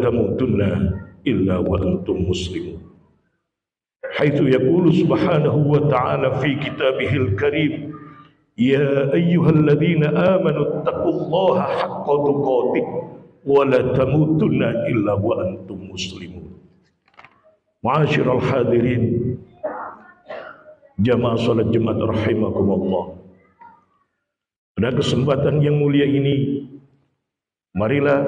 tamutunna illa wa antum muslimun. Haitsu yaqulu subhanahu wa ta'ala fi kitabihil karim, ya ayyuhalladzina amanu taqullaha haqqa tuqatih wa la tamutunna illa wa antum muslimun. Ma'asyiral hadirin, jamaah salat Jumat rahimakumullah. Pada kesempatan yang mulia ini, marilah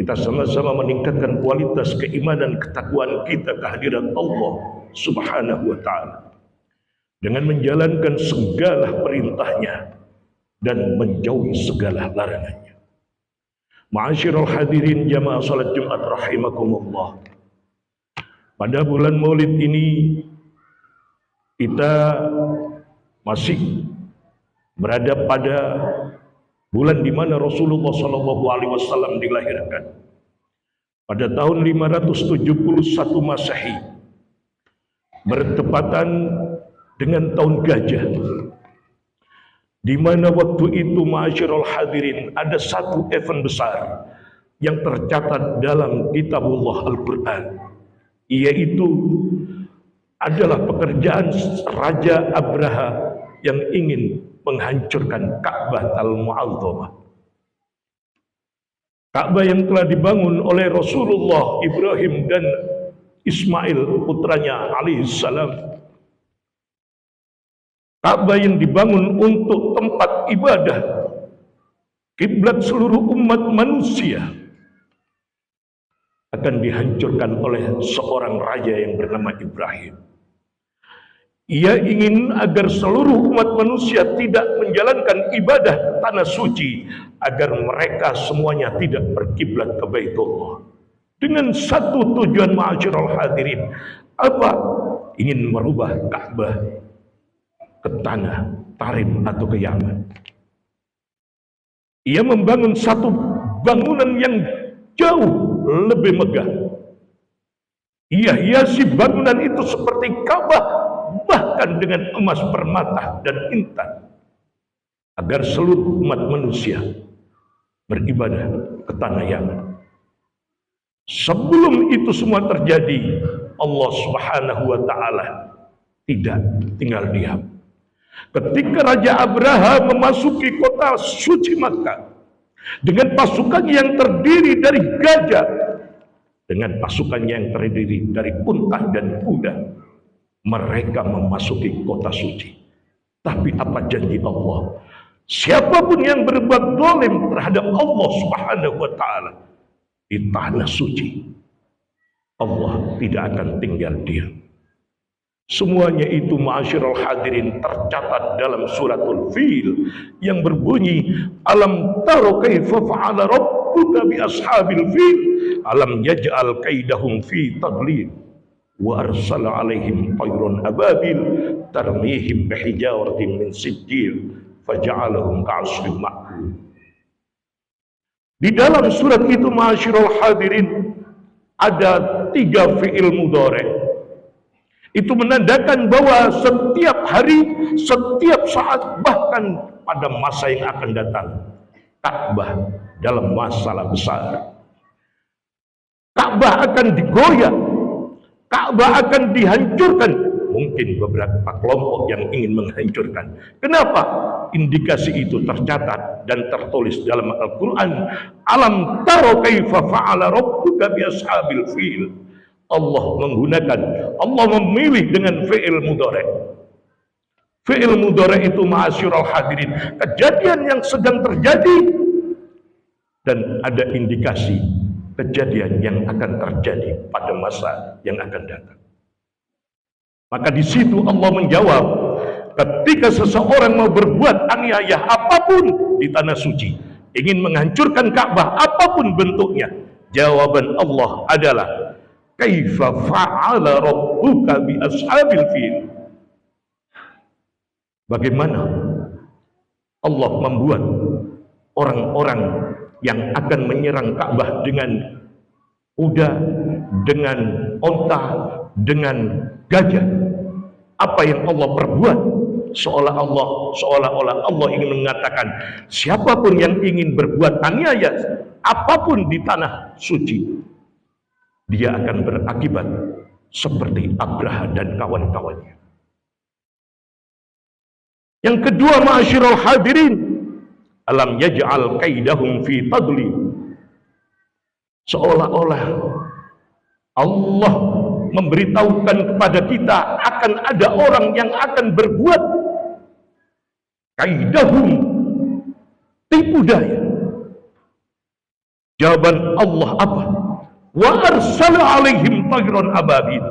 kita sama-sama meningkatkan kualitas keimanan ketakwaan kita kehadiran Allah Subhanahu wa ta'ala dengan menjalankan segala perintahnya dan menjauhi segala larangannya. Ma'asyiral hadirin jamaah salat Jumat rahimakumullah. Pada bulan Maulid ini kita masih berada pada bulan di mana Rasulullah SAW dilahirkan pada tahun 571 Masehi, bertepatan dengan tahun gajah, di mana waktu itu ma'asyiral hadirin ada satu event besar yang tercatat dalam kitabullah Al-Quran, yaitu adalah pekerjaan Raja Abraha yang ingin menghancurkan Ka'bah Al-Mu'azzamah. Ka'bah yang telah dibangun oleh Rasulullah Ibrahim dan Ismail putranya alaihissalam. Ka'bah yang dibangun untuk tempat ibadah kiblat seluruh umat manusia akan dihancurkan oleh seorang raja yang bernama Ibrahim. Ia ingin agar seluruh umat manusia tidak menjalankan ibadah ke tanah suci, agar mereka semuanya tidak berkiblat ke Baitullah. Dengan satu tujuan ma'asyiral hadirin, apa? Ingin merubah Ka'bah ke tanah Tarim atau ke Yaman. Ia membangun satu bangunan yang jauh lebih megah. Ia hiasi bangunan itu seperti Ka'bah, bahkan dengan emas, permata, dan intan, agar seluruh umat manusia beribadah ke tanah Yaman. Sebelum itu semua terjadi, Allah Subhanahu wa ta'ala tidak tinggal diam. Ketika Raja Abraha memasuki kota suci Makkah dengan pasukan yang terdiri dari gajah, dengan pasukan yang terdiri dari unta dan kuda, mereka memasuki kota suci. Tapi apa janji Allah? Siapapun yang berbuat zalim terhadap Allah Subhanahu wa ta'ala di tanah suci, Allah tidak akan tinggal diam. Semuanya itu ma'asyiral hadirin tercatat dalam suratul Fil yang berbunyi, alam taro kaifa fa'ala rabbuka bi ashabil fil alam yaj'al kaidahum fi tadlil wa arsala alaihim tayran ababil tarmihim bihijaratin min sijil faja'alahum ka'asfin ma'kul. Di dalam surat itu ma'asyiral hadirin ada 3 fi'il mudhari'. Itu menandakan bahwa setiap hari, setiap saat, bahkan pada masa yang akan datang, Ka'bah dalam masalah besar. Ka'bah akan digoyah, Ka'bah akan dihancurkan. Mungkin beberapa kelompok yang ingin menghancurkan. Kenapa? Indikasi itu tercatat dan tertulis dalam Al-Quran. Alam taro kaifa fa'ala rabbuka bi ashabil fil. Allah menggunakan, Allah memilih dengan fi'il mudhari'. Fi'il mudhari' itu ma'asyiral hadirin, kejadian yang sedang terjadi dan ada indikasi kejadian yang akan terjadi pada masa yang akan datang. Maka di situ Allah menjawab, ketika seseorang mau berbuat aniaya apapun di tanah suci, ingin menghancurkan Ka'bah apapun bentuknya, jawaban Allah adalah kaifa fa'ala rabbuka bi ashabil fil. Bagaimana Allah membuat orang-orang yang akan menyerang Ka'bah dengan kuda, dengan onta, dengan gajah. Apa yang Allah perbuat? Seolah-olah Allah ingin mengatakan, siapapun yang ingin berbuat aniaya apapun di tanah suci, dia akan berakibat seperti Abraha dan kawan-kawannya. Yang kedua, ma'asyiral hadirin, alam yaj'al kaidahum fi tadlil. Seolah-olah Allah memberitahukan kepada kita akan ada orang yang akan berbuat kaidahum, tipu daya. Jawaban Allah apa? Wa arsala alaihim tayran ababil.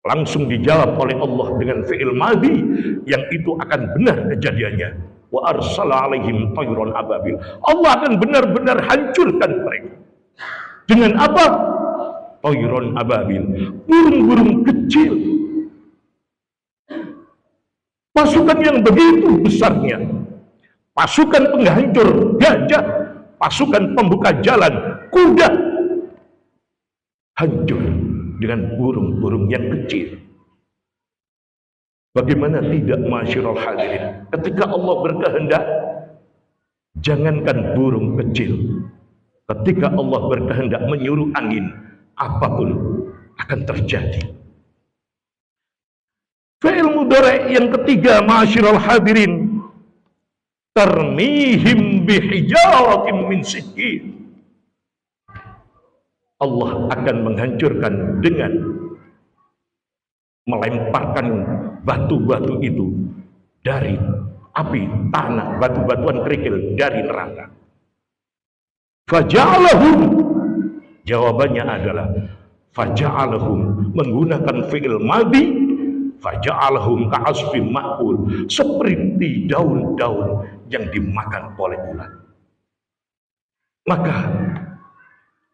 Langsung dijawab oleh Allah dengan fi'il madhi yang itu akan benar kejadiannya. Wa arsala alaihim tayran ababil. Allah akan benar-benar hancurkan mereka. Dengan apa? Tayran ababil, burung-burung kecil. Pasukan yang begitu besarnya, pasukan penghancur gajah, pasukan pembuka jalan kuda, hancur dengan burung-burung yang kecil. Bagaimana tidak, ma'asyiral hadirin, ketika Allah berkehendak, jangankan burung kecil, ketika Allah berkehendak menyuruh angin, apapun akan terjadi. Fi'il mudhari' yang ketiga, ma'asyiral hadirin, tarmihim bihijaratin min sijjil. Allah akan menghancurkan dengan melemparkan batu-batu itu dari api, tanah, batu-batuan kerikil dari neraka. Faja'alahum, jawabannya adalah faja'alahum, menggunakan fi'il madhi, faja'alahum ka'asfin ma'kul, seperti daun-daun yang dimakan oleh ulat. Maka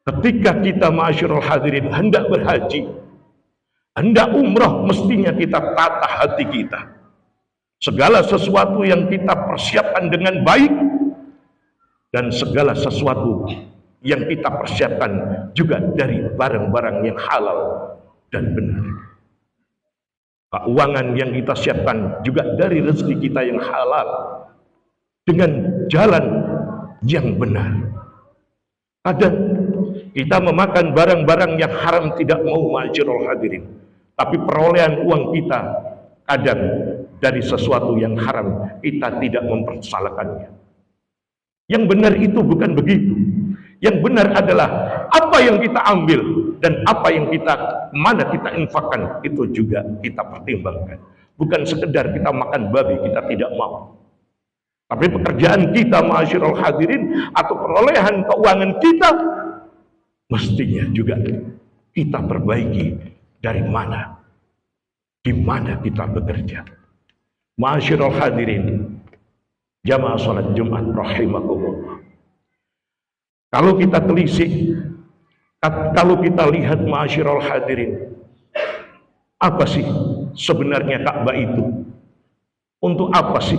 ketika kita, ma'asyiral hadirin, hendak berhaji, hendak umrah, mestinya kita tata hati kita. Segala sesuatu yang kita persiapkan dengan baik, dan segala sesuatu yang kita persiapkan juga dari barang-barang yang halal dan benar. Keuangan yang kita siapkan juga dari rezeki kita yang halal, dengan jalan yang benar. Kadang kita memakan barang-barang yang haram tidak mau, ma'asyiral hadirin, tapi perolehan uang kita kadang dari sesuatu yang haram, kita tidak mempersalahkannya. Yang benar itu bukan begitu. Yang benar adalah apa yang kita ambil dan apa yang kita, mana kita infakkan, itu juga kita pertimbangkan. Bukan sekedar kita makan babi, kita tidak mau. Tapi pekerjaan kita, ma'asyiral hadirin, atau perolehan keuangan kita, mestinya juga kita perbaiki dari mana, di mana kita bekerja. Ma'asyiral hadirin, jamaah salat Jumat rahimakumullah. Kalau kita telisik, kalau kita lihat, ma'asyiral hadirin, apa sih sebenarnya Ka'bah itu? Untuk apa sih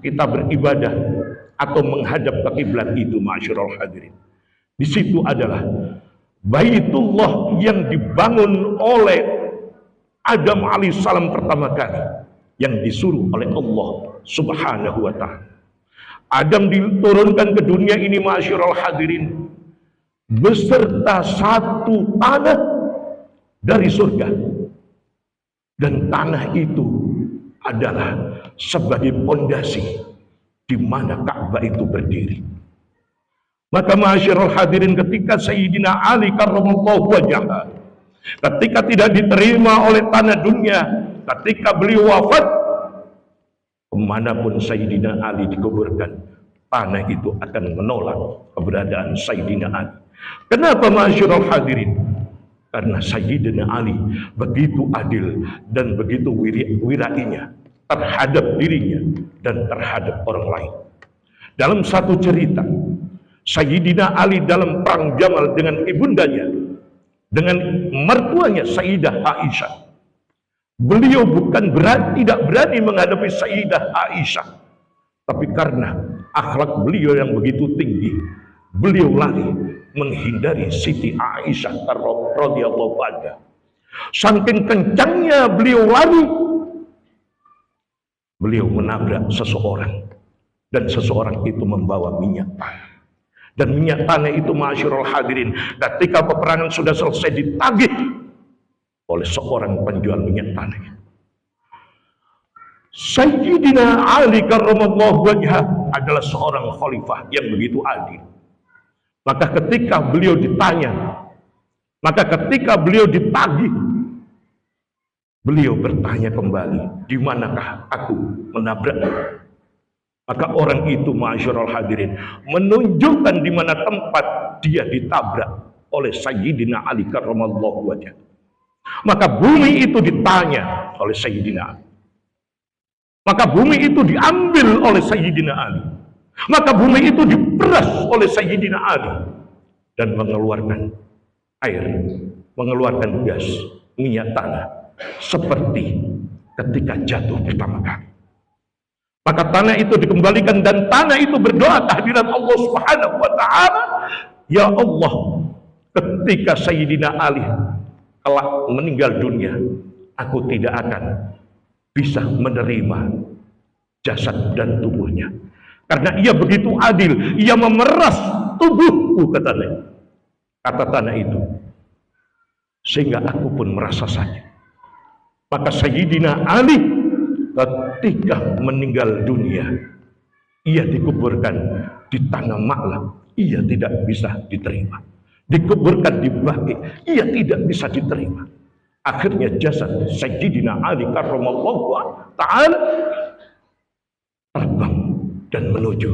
kita beribadah atau menghadap ke kiblat itu, ma'asyiral hadirin? Di situ adalah Baitullah yang dibangun oleh Adam alaihissalam pertama kali, yang disuruh oleh Allah subhanahu wa ta'ala. Adam diturunkan ke dunia ini, ma'asyiral hadirin, beserta satu tanah dari surga. Dan tanah itu adalah sebagai pondasi di mana Ka'bah itu berdiri. Maka, ma'asyiral hadirin, ketika Sayyidina Ali karramallahu wajhah, ketika tidak diterima oleh tanah dunia, ketika beliau wafat, kemanapun Sayyidina Ali dikuburkan, tanah itu akan menolak keberadaan Sayyidina Ali. Kenapa, ma'asyiral hadirin? Karena Sayyidina Ali begitu adil dan begitu wirainya terhadap dirinya dan terhadap orang lain. Dalam satu cerita, Sayyidina Ali dalam perang Jamal dengan ibundanya, dengan mertuanya Sayyidah Aisyah, beliau bukan tidak berani menghadapi Sayyidah Aisyah, tapi karena akhlak beliau yang begitu tinggi, beliau lari menghindari Siti Aisyah radhiyallahu anha. Saking kencangnya beliau lari, beliau menabrak seseorang, dan seseorang itu membawa minyak tanah. Dan minyak tanah itu ma'asyiral hadirin, ketika peperangan sudah selesai ditagih oleh seorang penjual minyak tanah. Sayyidina Ali karramallahu wajhah adalah seorang khalifah yang begitu adil. Maka ketika beliau ditagih, beliau bertanya kembali, di manakah aku menabraknya? Maka orang itu ma'asyiral hadirin menunjukkan di mana tempat dia ditabrak oleh Sayyidina Ali karramallahu wajhah. Maka bumi itu ditanya oleh Sayyidina Ali. Maka bumi itu diambil oleh Sayyidina Ali. Maka bumi itu diperas oleh Sayyidina Ali dan mengeluarkan air, mengeluarkan gas, minyak tanah seperti ketika jatuh pertama kali. Maka tanah itu dikembalikan dan tanah itu berdoa kehadirat Allah Subhanahu wa taala, ya Allah, ketika Sayyidina Ali telah meninggal dunia, aku tidak akan bisa menerima jasad dan tubuhnya, karena ia begitu adil, ia memeras tubuhku, kata tanah itu, sehingga aku pun merasa sakit. Maka Sayyidina Ali ketika meninggal dunia, ia dikuburkan di tanah Ma'la, ia tidak bisa diterima. Dikuburkan di Baqi, ia tidak bisa diterima. Akhirnya jasad Sayyidina Ali karramallahu ta'ala terbang dan menuju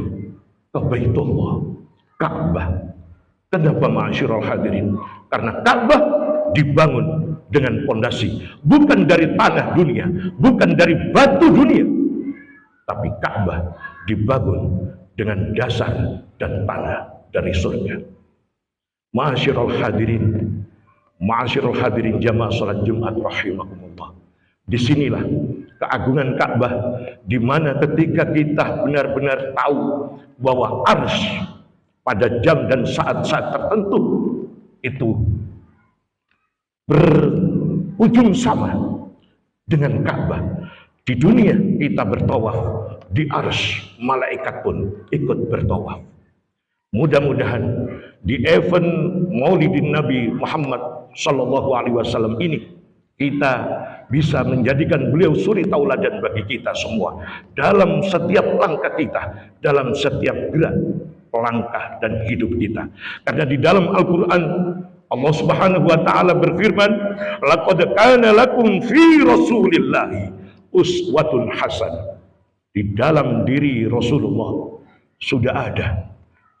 ke Baitullah, Ka'bah. Kenapa ma'asyiral hadirin? Karena Ka'bah dibangun dengan fondasi bukan dari tanah dunia, bukan dari batu dunia, tapi Ka'bah dibangun dengan dasar dan tanah dari surga. Ma'asyiral hadirin jamaah salat Jumat rahimakumullah. Disinilah keagungan Ka'bah, di mana ketika kita benar-benar tahu bahwa arsy pada jam dan saat-saat tertentu itu berujung sama dengan Ka'bah. Di dunia kita bertawaf, di arsy malaikat pun ikut bertawaf. Mudah-mudahan di event Maulidin Nabi Muhammad sallallahu alaihi wasallam ini kita bisa menjadikan beliau suri tauladan bagi kita semua dalam setiap langkah kita, dalam setiap gerak langkah dan hidup kita. Karena di dalam Al-Qur'an Allah Subhanahu wa taala berfirman, laqad kana lakum fi rasulillahi uswatun hasanah. Di dalam diri Rasulullah sudah ada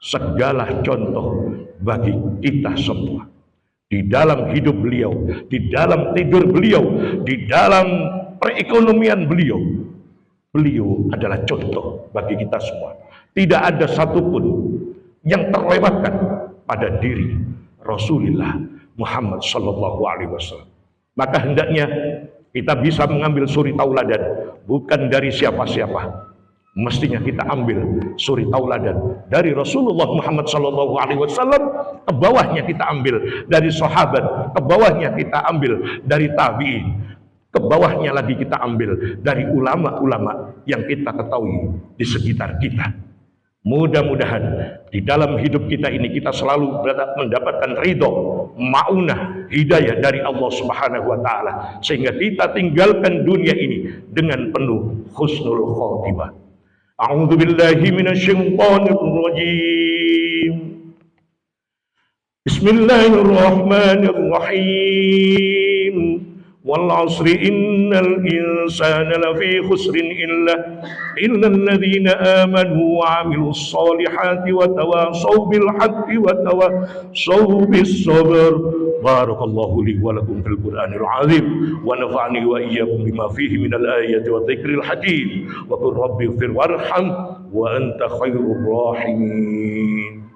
segala contoh bagi kita semua. Di dalam hidup beliau, di dalam tidur beliau, di dalam perekonomian beliau, beliau adalah contoh bagi kita semua. Tidak ada satupun yang terlewatkan pada diri Rasulullah Muhammad sallallahu alaihi wasallam. Maka hendaknya kita bisa mengambil suri tauladan bukan dari siapa-siapa. Mestinya kita ambil suri tauladan dari Rasulullah Muhammad sallallahu alaihi wasallam, ke bawahnya kita ambil dari sahabat, ke bawahnya kita ambil dari tabi'in, ke bawahnya lagi kita ambil dari ulama-ulama yang kita ketahui di sekitar kita. Mudah-mudahan di dalam hidup kita ini kita selalu mendapatkan ridho, ma'unah, hidayah dari Allah Subhanahu wa taala, sehingga kita tinggalkan dunia ini dengan penuh husnul khotimah. A'udzu billahi minasyaitonir rajim. Bismillahirrahmanirrahim. Wal 'asri innal insana lafi khusrin illa alladziina aamanu wa 'amilus solihati wa tawassaw bil haqqi wa tawassaw bis sabr. Barakallahu li wa lakum fil Qur'anil 'azim wa nafa'ani wa iyyakum bima fihi minal ayati wa dzikril hakim wa qur rabbighfir warham wa anta khairur rahimin.